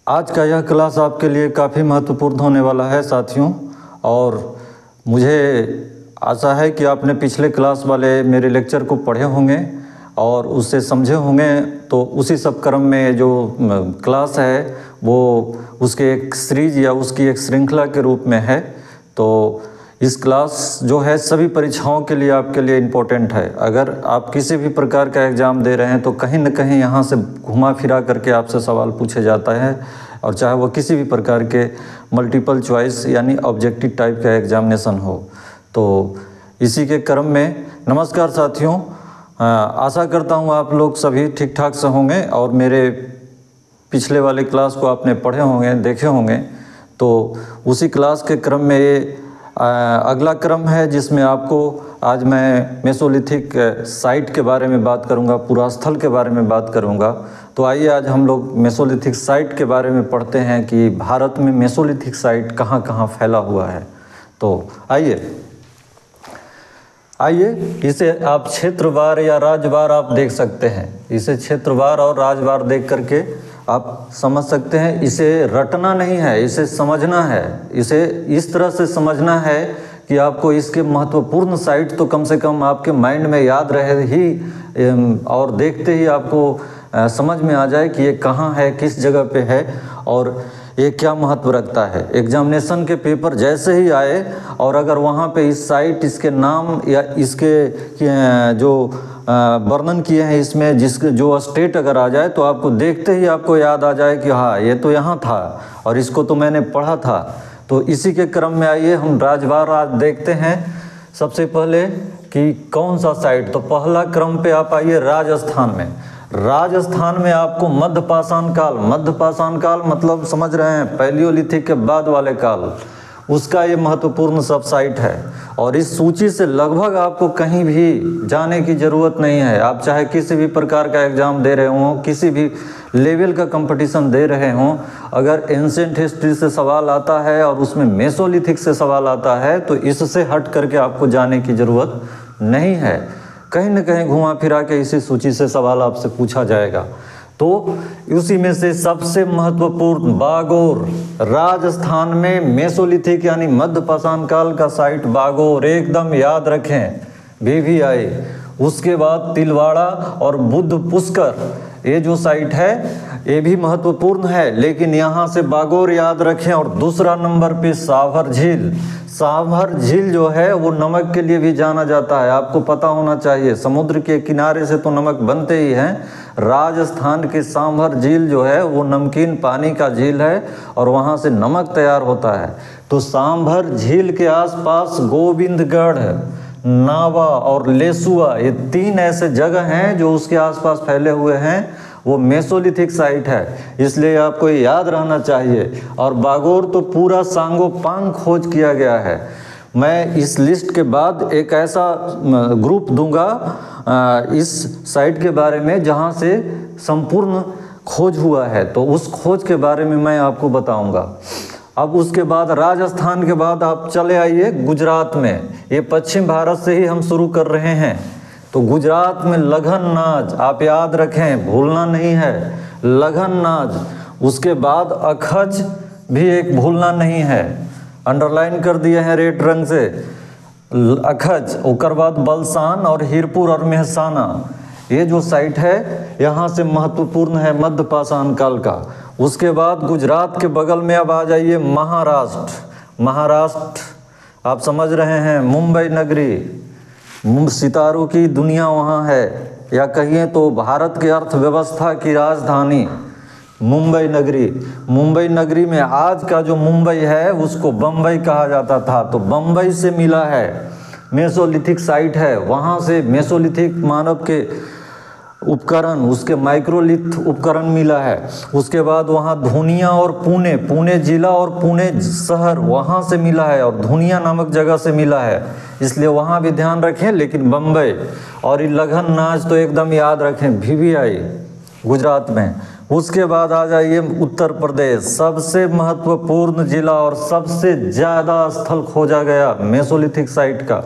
आज का यह क्लास आपके लिए काफ़ी महत्वपूर्ण होने वाला है साथियों। और मुझे आशा है कि आपने पिछले क्लास वाले मेरे लेक्चर को पढ़े होंगे और उससे समझे होंगे। तो उसी सब क्रम में जो क्लास है वो उसके एक सीरीज या उसकी एक श्रृंखला के रूप में है। तो इस क्लास जो है सभी परीक्षाओं के लिए आपके लिए इम्पोर्टेंट है। अगर आप किसी भी प्रकार का एग्ज़ाम दे रहे हैं तो कहीं न कहीं यहाँ से घुमा फिरा करके आपसे सवाल पूछे जाता है, और चाहे वो किसी भी प्रकार के मल्टीपल चॉइस यानी ऑब्जेक्टिव टाइप का एग्जामिनेशन हो। तो इसी के क्रम में नमस्कार साथियों, आशा करता हूँ आप लोग सभी ठीक ठाक से होंगे और मेरे पिछले वाले क्लास को आपने पढ़े होंगे, देखे होंगे। तो उसी क्लास के क्रम में ये अगला क्रम है जिसमें आपको आज मैं मेसोलिथिक साइट के बारे में बात करूंगा, पुरास्थल के बारे में बात करूंगा। तो आइए आज हम लोग मेसोलिथिक साइट के बारे में पढ़ते हैं कि भारत में मेसोलिथिक साइट कहाँ कहाँ फैला हुआ है। तो आइए इसे आप क्षेत्रवार या राज्यवार आप देख सकते हैं। इसे क्षेत्रवार और राज्यवार देख करके आप समझ सकते हैं। इसे रटना नहीं है, इसे समझना है। इसे इस तरह से समझना है कि आपको इसके महत्वपूर्ण साइट तो कम से कम आपके माइंड में याद रहे ही, और देखते ही आपको समझ में आ जाए कि ये कहाँ है, किस जगह पे है और ये क्या महत्व रखता है। एग्जामिनेशन के पेपर जैसे ही आए और अगर वहाँ पे इस साइट, इसके नाम या इसके जो वर्णन किए हैं इसमें जो स्टेट अगर आ जाए तो आपको देखते ही आपको याद आ जाए कि हाँ ये तो यहाँ था और इसको तो मैंने पढ़ा था। तो इसी के क्रम में आइए हम राज्यवार आज देखते हैं। सबसे पहले कि कौन सा साइट, तो पहला क्रम पे आप आइए राजस्थान में। राजस्थान में आपको मध्यपाषाण काल मतलब समझ रहे हैं पैलियोलिथिक के बाद वाले काल, उसका ये महत्वपूर्ण सब साइट है। और इस सूची से लगभग आपको कहीं भी जाने की ज़रूरत नहीं है। आप चाहे किसी भी प्रकार का एग्ज़ाम दे रहे हों, किसी भी लेवल का कंपटीशन दे रहे हों, अगर एंशिएंट हिस्ट्री से सवाल आता है और उसमें मेसोलिथिक से सवाल आता है तो इससे हट करके आपको जाने की ज़रूरत नहीं है। कहीं न कहीं घुमा फिरा के इसी सूची से सवाल आपसे पूछा जाएगा। तो उसी में से सबसे महत्वपूर्ण बागोर, राजस्थान में मेसोलिथिक यानी मध्यपाषाण काल का साइट बागोर, एकदम याद रखें, BVI। उसके बाद तिलवाड़ा और बुद्ध पुष्कर, ये जो साइट है ये भी महत्वपूर्ण है, लेकिन यहाँ से बागोर याद रखें। और दूसरा नंबर पे साभर झील। साभर झील जो है वो नमक के लिए भी जाना जाता है, आपको पता होना चाहिए। समुद्र के किनारे से तो नमक बनते ही हैं। राजस्थान के सांभर झील जो है वो नमकीन पानी का झील है और वहाँ से नमक तैयार होता है। तो सांभर झील के आसपास गोविंदगढ़, नावा और लेसुआ, ये 3 ऐसे जगह हैं जो उसके आसपास फैले हुए हैं। वो मेसोलिथिक साइट है, इसलिए आपको याद रहना चाहिए। और बागोर तो पूरा सांगोपांग खोज किया गया है। मैं इस लिस्ट के बाद एक ऐसा ग्रुप दूंगा इस साइट के बारे में जहां से संपूर्ण खोज हुआ है, तो उस खोज के बारे में मैं आपको बताऊंगा। अब उसके बाद राजस्थान के बाद आप चले आइए गुजरात में। ये पश्चिम भारत से ही हम शुरू कर रहे हैं। तो गुजरात में लघन नाच आप याद रखें, भूलना नहीं है, लघन नाच। उसके बाद अखज भी एक भूलना नहीं है, अंडरलाइन कर दिए हैं रेड रंग से, अखज। उसके बाद बलसान और हीरपुर और मेहसाना, ये जो साइट है यहाँ से महत्वपूर्ण है मध्यपाषाण काल का। उसके बाद गुजरात के बगल में अब आ जाइए महाराष्ट्र आप समझ रहे हैं, मुंबई नगरी, सितारों की दुनिया वहाँ है, या कहिए तो भारत की अर्थव्यवस्था की राजधानी मुंबई नगरी। मुंबई नगरी में आज का जो मुंबई है उसको बम्बई कहा जाता था, तो बम्बई से मिला है, मेसोलिथिक साइट है। वहाँ से मेसोलिथिक मानव के उपकरण, उसके माइक्रोलिथ उपकरण मिला है। उसके बाद वहाँ धुनिया और पुणे जिला और पुणे शहर वहाँ से मिला है, और धुनिया नामक जगह से मिला है, इसलिए वहाँ भी ध्यान रखें। लेकिन बम्बई और ये लघन नाच तो एकदम याद रखें, BVI गुजरात में। उसके बाद आ जाइए उत्तर प्रदेश, सबसे महत्वपूर्ण जिला और सबसे ज़्यादा स्थल खोजा गया मेसोलिथिक साइट का।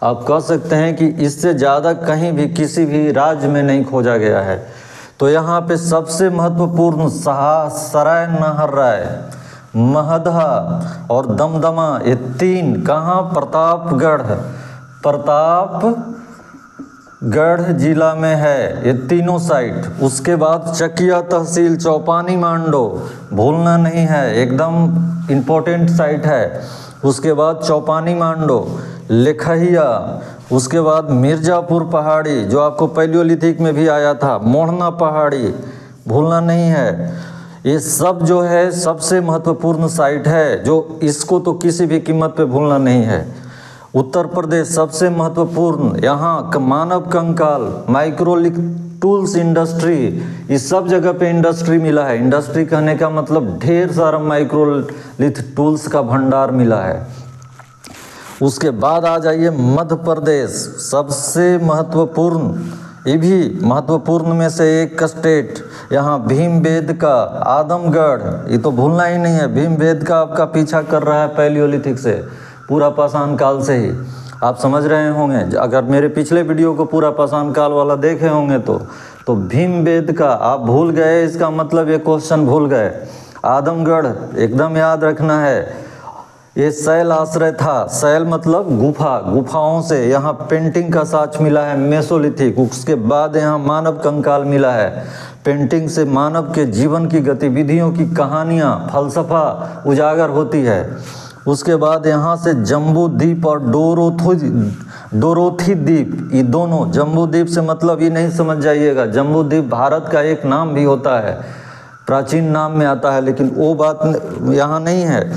आप कह सकते हैं कि इससे ज़्यादा कहीं भी किसी भी राज्य में नहीं खोजा गया है। तो यहाँ पे सबसे महत्वपूर्ण सराय नहराय, महदहा और दमदमा, ये तीन कहाँ? प्रतापगढ़ जिला में है ये तीनों साइट। उसके बाद चकिया तहसील, चौपानी मांडो, भूलना नहीं है, एकदम इम्पोर्टेंट साइट है। उसके बाद चौपानी मांडो, लेखहिया, उसके बाद मिर्ज़ापुर पहाड़ी जो आपको पैलियोलिथिक में भी आया था, मोहना पहाड़ी, भूलना नहीं है। ये सब जो है सबसे महत्वपूर्ण साइट है, जो इसको तो किसी भी कीमत पे भूलना नहीं है। उत्तर प्रदेश सबसे महत्वपूर्ण, यहाँ मानव कंकाल, माइक्रोलिथ टूल्स इंडस्ट्री, इस सब जगह पे इंडस्ट्री मिला है। इंडस्ट्री कहने का मतलब ढेर सारा माइक्रोलिथ टूल्स का भंडार मिला है। उसके बाद आ जाइए मध्य प्रदेश, सबसे महत्वपूर्ण, ये भी महत्वपूर्ण में से एक स्टेट, यहाँ भीमबेटका, आदमगढ़, ये तो भूलना ही नहीं है। भीमबेटका आपका पीछा कर रहा है पैलियोलिथिक से, पूरा पाषाण काल से ही, आप समझ रहे होंगे अगर मेरे पिछले वीडियो को पूरा पाषाण काल वाला देखे होंगे तो भीमबेटका आप भूल गए, इसका मतलब ये क्वेश्चन भूल गए। आदमगढ़ एकदम याद रखना है, ये शैल आश्रय था, शैल मतलब गुफा, गुफाओं से यहाँ पेंटिंग का साक्ष मिला है मेसोलिथिक। उसके बाद यहाँ मानव कंकाल मिला है, पेंटिंग से मानव के जीवन की गतिविधियों की कहानियाँ, फलसफा उजागर होती है। उसके बाद यहाँ से जम्बू द्वीप और डोरोथी द्वीप, ये दोनों, जम्बू द्वीप से मतलब ये नहीं समझ जाइएगा, जम्बू द्वीप भारत का एक नाम भी होता है, प्राचीन नाम में आता है, लेकिन वो बात यहाँ नहीं है।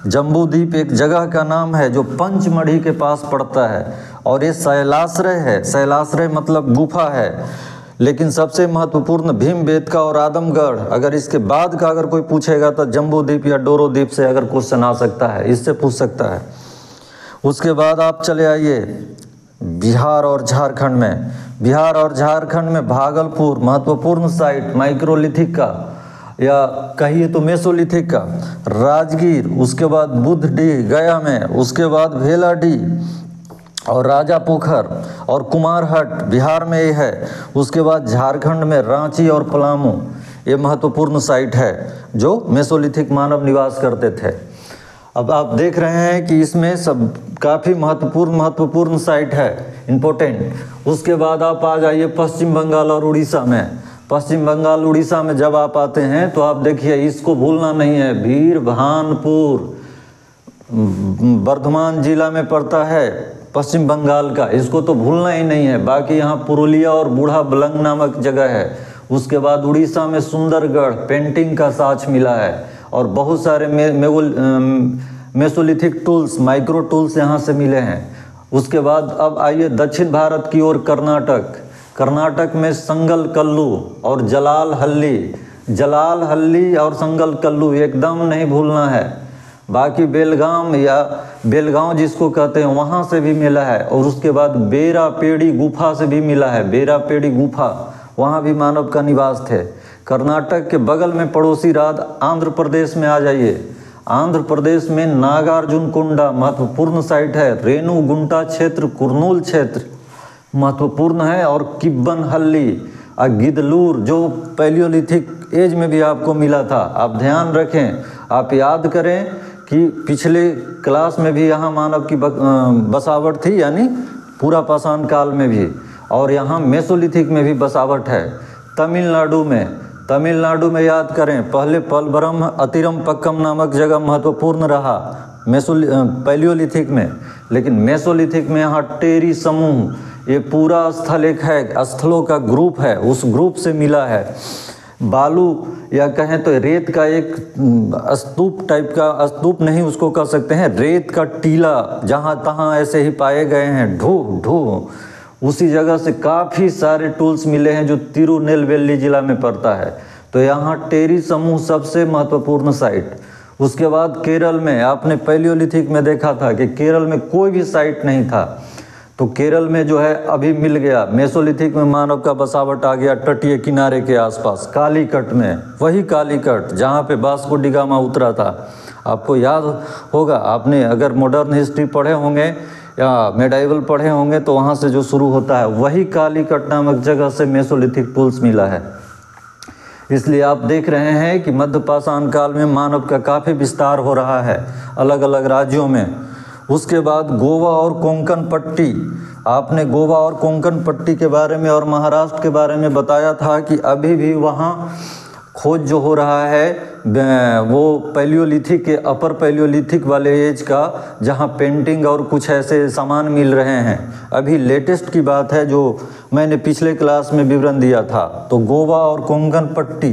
जम्बू द्वीप एक जगह का नाम है जो पंचमढ़ी के पास पड़ता है, और ये शैलाश्रय है, शैलाश्रय मतलब गुफा है। लेकिन सबसे महत्वपूर्ण भीमबेटका और आदमगढ़, अगर इसके बाद का अगर कोई पूछेगा तो जम्बू द्वीप या डोरो द्वीप से अगर क्वेश्चन आ सकता है, इससे पूछ सकता है। उसके बाद आप चले आइए बिहार और झारखंड में। बिहार और झारखंड में भागलपुर महत्वपूर्ण साइट माइक्रोलिथिक का या कहिए तो मेसोलिथिक का, राजगीर, उसके बाद बुद्धडीह गया में, उसके बाद भेलाडीह और राजा पोखर और कुमारहट बिहार में ये है। उसके बाद झारखंड में रांची और पलामू, ये महत्वपूर्ण साइट है जो मेसोलिथिक मानव निवास करते थे। अब आप देख रहे हैं कि इसमें सब काफ़ी महत्वपूर्ण साइट है, इम्पोर्टेंट। उसके बाद आप आ जाइए पश्चिम बंगाल और उड़ीसा में। पश्चिम बंगाल उड़ीसा में जब आप आते हैं तो आप देखिए, इसको भूलना नहीं है, वीरभानपुर बर्धमान जिला में पड़ता है पश्चिम बंगाल का, इसको तो भूलना ही नहीं है। बाकी यहाँ पुरुलिया और बूढ़ा बलंग नामक जगह है। उसके बाद उड़ीसा में सुंदरगढ़, पेंटिंग का साक्ष्य मिला है, और बहुत सारे मेसोलिथिक टूल्स, माइक्रो टूल्स यहाँ से मिले हैं। उसके बाद अब आइए दक्षिण भारत की ओर, कर्नाटक में संगलकल्लू और जलालहल्ली और संगलकल्लू एकदम नहीं भूलना है। बाकी बेलगांव जिसको कहते हैं वहाँ से भी मिला है। और उसके बाद बेरापेड़ी गुफा से भी मिला है, बेरापेड़ी गुफा, वहाँ भी मानव का निवास थे। कर्नाटक के बगल में पड़ोसी राज्य आंध्र प्रदेश में आ जाइए। आंध्र प्रदेश में नागार्जुनकोंडा महत्वपूर्ण साइट है, रेणुगुंटा क्षेत्र, कुर्नूल क्षेत्र महत्वपूर्ण है, और किब्बनहल्ली गिदलूर जो पैलियोलिथिक एज में भी आपको मिला था। आप ध्यान रखें, आप याद करें कि पिछले क्लास में भी यहाँ मानव की बसावट थी, यानी पूरा पाषाण काल में भी, और यहाँ मेसोलिथिक में भी बसावट है। तमिलनाडु में याद करें, पहले पलवरम अतिरम पक्कम नामक जगह महत्वपूर्ण रहा पैलियोलिथिक में, लेकिन मेसोलिथिक में यहाँ टेरी समूह, ये पूरा स्थल एक है, स्थलों का ग्रुप है, उस ग्रुप से मिला है। बालू या कहें तो रेत का एक स्तूप टाइप का, स्तूप नहीं उसको कह सकते हैं, रेत का टीला जहाँ तहाँ ऐसे ही पाए गए हैं, ढो उसी जगह से काफ़ी सारे टूल्स मिले हैं जो तिरुनेलवेली जिला में पड़ता है। तो यहाँ टेरी समूह सबसे महत्वपूर्ण साइट। उसके बाद केरल में आपने पैलियोलिथिक में देखा था कि केरल में कोई भी साइट नहीं था, तो केरल में जो है अभी मिल गया। मेसोलिथिक में मानव का बसावट आ गया तटीय किनारे के आसपास, कालीकट में, वही कालीकट जहाँ पे वास्को डी गामा उतरा था। आपको याद होगा, आपने अगर मॉडर्न हिस्ट्री पढ़े होंगे या मेडाइवल पढ़े होंगे तो वहाँ से जो शुरू होता है वही कालीकट नामक जगह से मेसोलिथिक टूल्स मिला है। इसलिए आप देख रहे हैं कि मध्य पाषाण काल में मानव का काफ़ी विस्तार हो रहा है अलग अलग राज्यों में। उसके बाद गोवा और कोंकण पट्टी, आपने गोवा और कोंकण पट्टी के बारे में और महाराष्ट्र के बारे में बताया था कि अभी भी वहाँ खोज जो हो रहा है वो पैलियोलिथिक के अपर पैलियोलिथिक वाले एज का, जहाँ पेंटिंग और कुछ ऐसे सामान मिल रहे हैं। अभी लेटेस्ट की बात है जो मैंने पिछले क्लास में विवरण दिया था। तो गोवा और कोंकण पट्टी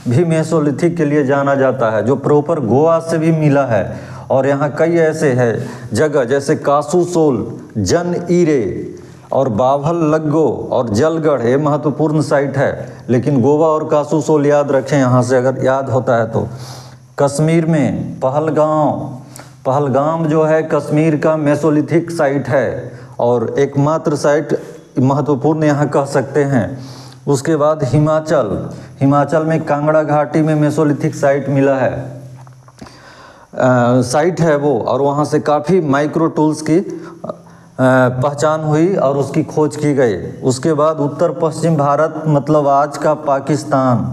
भी मेसोलिथिक के लिए जाना जाता है, जो प्रॉपर गोवा से भी मिला है। और यहाँ कई ऐसे है जगह जैसे कासूसोल, जन ईरे और बाभल लग्गो और जलगढ़, ये महत्वपूर्ण साइट है। लेकिन गोवा और कासूसोल याद रखें यहाँ से अगर याद होता है तो। कश्मीर में पहलगाम जो है कश्मीर का मेसोलिथिक साइट है और एकमात्र साइट महत्वपूर्ण यहाँ कह सकते हैं। उसके बाद हिमाचल में कांगड़ा घाटी में मेसोलिथिक साइट मिला है, साइट है वो, और वहाँ से काफ़ी माइक्रो टूल्स की पहचान हुई और उसकी खोज की गई। उसके बाद उत्तर पश्चिम भारत मतलब आज का पाकिस्तान,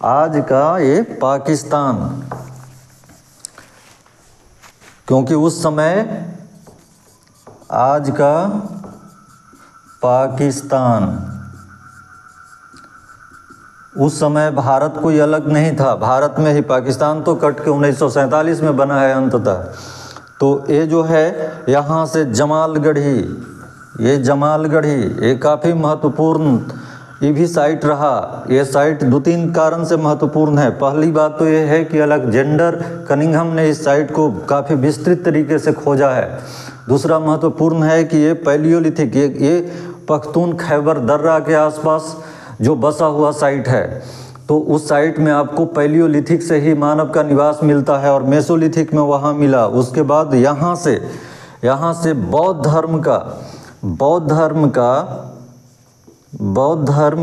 आज का ये पाकिस्तान, क्योंकि उस समय आज का पाकिस्तान, उस समय भारत कोई अलग नहीं था, भारत में ही पाकिस्तान तो कट के 1947 में बना है अंततः। तो ये जो है यहाँ से जमालगढ़ी, ये काफ़ी महत्वपूर्ण ये भी साइट रहा। ये साइट 2-3 कारण से महत्वपूर्ण है। पहली बात तो ये है कि अलेक्जेंडर कनिंघम ने इस साइट को काफ़ी विस्तृत तरीके से खोजा है। दूसरा महत्वपूर्ण है कि ये पैलियोलिथिक, ये पख्तून खैबर दर्रा के आसपास जो बसा हुआ साइट है। तो उस साइट में आपको पैलियोलिथिक से ही मानव का निवास मिलता है और मेसोलिथिक में वहाँ मिला। उसके बाद यहाँ से बौद्ध धर्म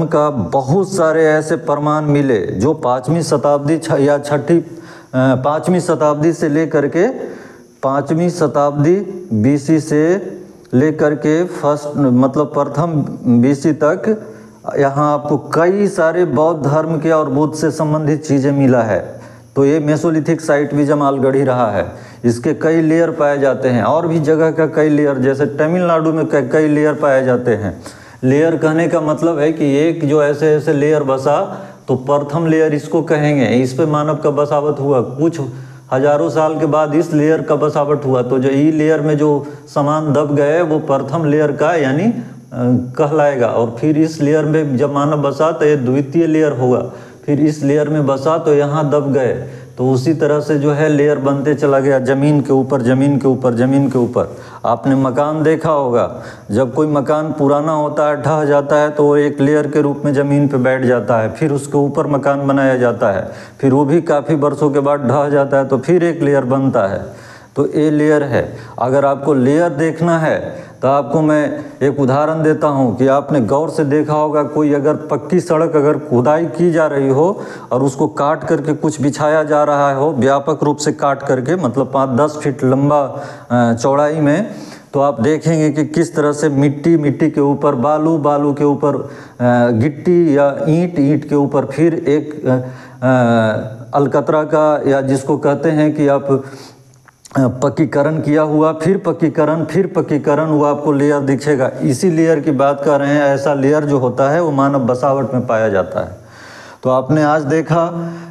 का बहुत सारे ऐसे प्रमाण मिले जो 5वीं शताब्दी या 5वीं शताब्दी से लेकर के 5वीं शताब्दी BC से लेकर के प्रथम BC तक यहाँ आपको कई सारे बौद्ध धर्म के और बुद्ध से संबंधित चीज़ें मिला है। तो ये मेसोलिथिक साइट भी जमालगढ़ी रहा है। इसके कई लेयर पाए जाते हैं और भी जगह का कई लेयर, जैसे तमिलनाडु में कई लेयर पाए जाते हैं। लेयर कहने का मतलब है कि एक जो ऐसे ऐसे लेयर बसा, तो प्रथम लेयर इसको कहेंगे, इस पे मानव का बसावट हुआ। कुछ हजारों साल के बाद इस लेयर का बसावट हुआ, तो जो ई लेयर में जो सामान दब गए वो प्रथम लेयर का यानी कहलाएगा। और फिर इस लेयर में जब मानव बसा तो ये द्वितीय लेयर होगा, फिर इस लेयर में बसा तो यहाँ दब गए। तो उसी तरह से जो है लेयर बनते चला गया, ज़मीन के ऊपर, ज़मीन के ऊपर, ज़मीन के ऊपर। आपने मकान देखा होगा, जब कोई मकान पुराना होता है, ढह जाता है, तो वो एक लेयर के रूप में ज़मीन पे बैठ जाता है, फिर उसके ऊपर मकान बनाया जाता है, फिर वो भी काफ़ी वर्षों के बाद ढह जाता है, तो फिर एक लेयर बनता है। तो ये लेयर है। अगर आपको लेयर देखना है तो आपको मैं एक उदाहरण देता हूँ कि आपने गौर से देखा होगा, कोई अगर पक्की सड़क अगर खुदाई की जा रही हो और उसको काट करके कुछ बिछाया जा रहा हो, व्यापक रूप से काट करके, मतलब 5-10 फीट लंबा चौड़ाई में, तो आप देखेंगे कि किस तरह से मिट्टी के ऊपर, बालू के ऊपर गिट्टी या ईंट के ऊपर फिर एक अलकतरा का, या जिसको कहते हैं कि आप पक्कीकरण किया हुआ, फिर पक्कीकरण, वो आपको लेयर दिखेगा। इसी लेयर की बात कर रहे हैं। ऐसा लेयर जो होता है वो मानव बसावट में पाया जाता है। तो आपने आज देखा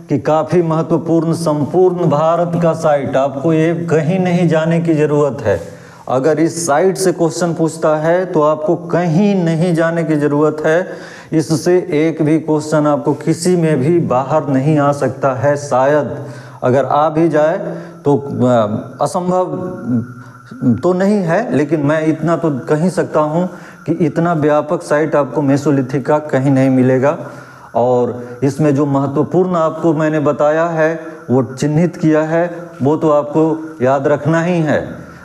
कि काफ़ी महत्वपूर्ण संपूर्ण भारत का साइट, आपको ये कहीं नहीं जाने की ज़रूरत है। अगर इस साइट से क्वेश्चन पूछता है तो आपको कहीं नहीं जाने की ज़रूरत है। इससे एक भी क्वेश्चन आपको किसी में भी बाहर नहीं आ सकता है। शायद अगर आ भी जाए तो असंभव तो नहीं है, लेकिन मैं इतना तो कह सकता हूँ कि इतना व्यापक साइट आपको मेसोलिथिक का कहीं नहीं मिलेगा। और इसमें जो महत्वपूर्ण आपको मैंने बताया है, वो चिन्हित किया है, वो तो आपको याद रखना ही है।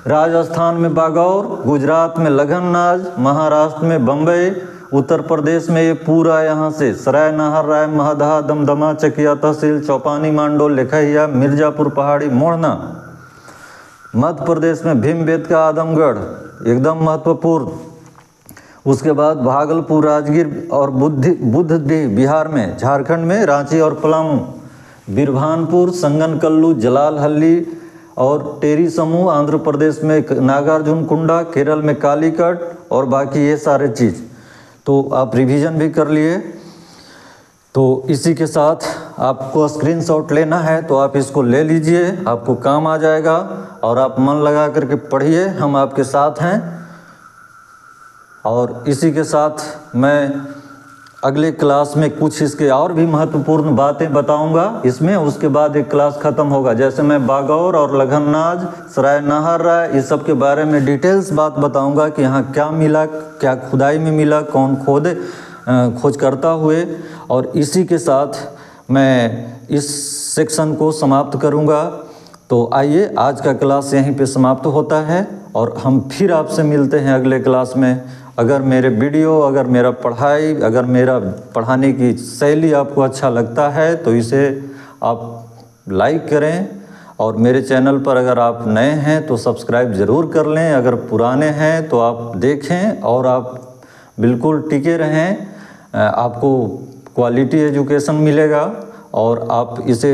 राजस्थान में बागौर, गुजरात में लगननाज, महाराष्ट्र में बम्बई, उत्तर प्रदेश में ये पूरा यहाँ से सराय नाहर, राय, महदहा, दमदमा, चकिया तहसील, चौपानी, मांडोल, लेखैया, मिर्जापुर पहाड़ी, मोड़ना। मध्य प्रदेश में भीमबेटका, आदमगढ़ एकदम महत्वपूर्ण। उसके बाद भागलपुर, राजगीर और बुद्धडीह बिहार में, झारखंड में रांची और पलामू, बिरभानपुर, संगनकल्लू, जलालहल्ली और टेरी समूह, आंध्र प्रदेश में नागार्जुन कुंडा, केरल में कालीकट और बाकी ये सारे चीज़। तो आप रिवीजन भी कर लिए। तो इसी के साथ आपको स्क्रीनशॉट लेना है तो आप इसको ले लीजिए, आपको काम आ जाएगा और आप मन लगा करके पढ़िए, हम आपके साथ हैं। और इसी के साथ मैं अगले क्लास में कुछ इसके और भी महत्वपूर्ण बातें बताऊंगा इसमें, उसके बाद एक क्लास ख़त्म होगा। जैसे मैं बागौर और लखननाज, सराय नाहर राय, इस सब के बारे में डिटेल्स बात बताऊंगा कि यहाँ क्या मिला, क्या खुदाई में मिला, कौन खोज करता हुए। और इसी के साथ मैं इस सेक्शन को समाप्त करूंगा। तो आइए, आज का क्लास यहीं पे समाप्त होता है और हम फिर आपसे मिलते हैं अगले क्लास में। अगर मेरे वीडियो, अगर मेरा पढ़ाई, अगर मेरा पढ़ाने की शैली आपको अच्छा लगता है तो इसे आप लाइक करें, और मेरे चैनल पर अगर आप नए हैं तो सब्सक्राइब ज़रूर कर लें। अगर पुराने हैं तो आप देखें और आप बिल्कुल टिके रहें, आपको क्वालिटी एजुकेशन मिलेगा और आप इसे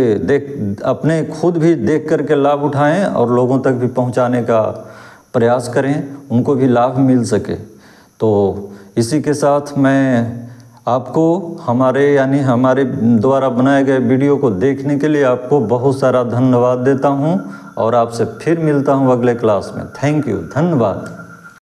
अपने खुद भी देख करके लाभ उठाएं और लोगों तक भी पहुंचाने का प्रयास करें, उनको भी लाभ मिल सके। तो इसी के साथ मैं आपको हमारे द्वारा बनाए गए वीडियो को देखने के लिए आपको बहुत सारा धन्यवाद देता हूं और आपसे फिर मिलता हूं अगले क्लास में। थैंक यू, धन्यवाद।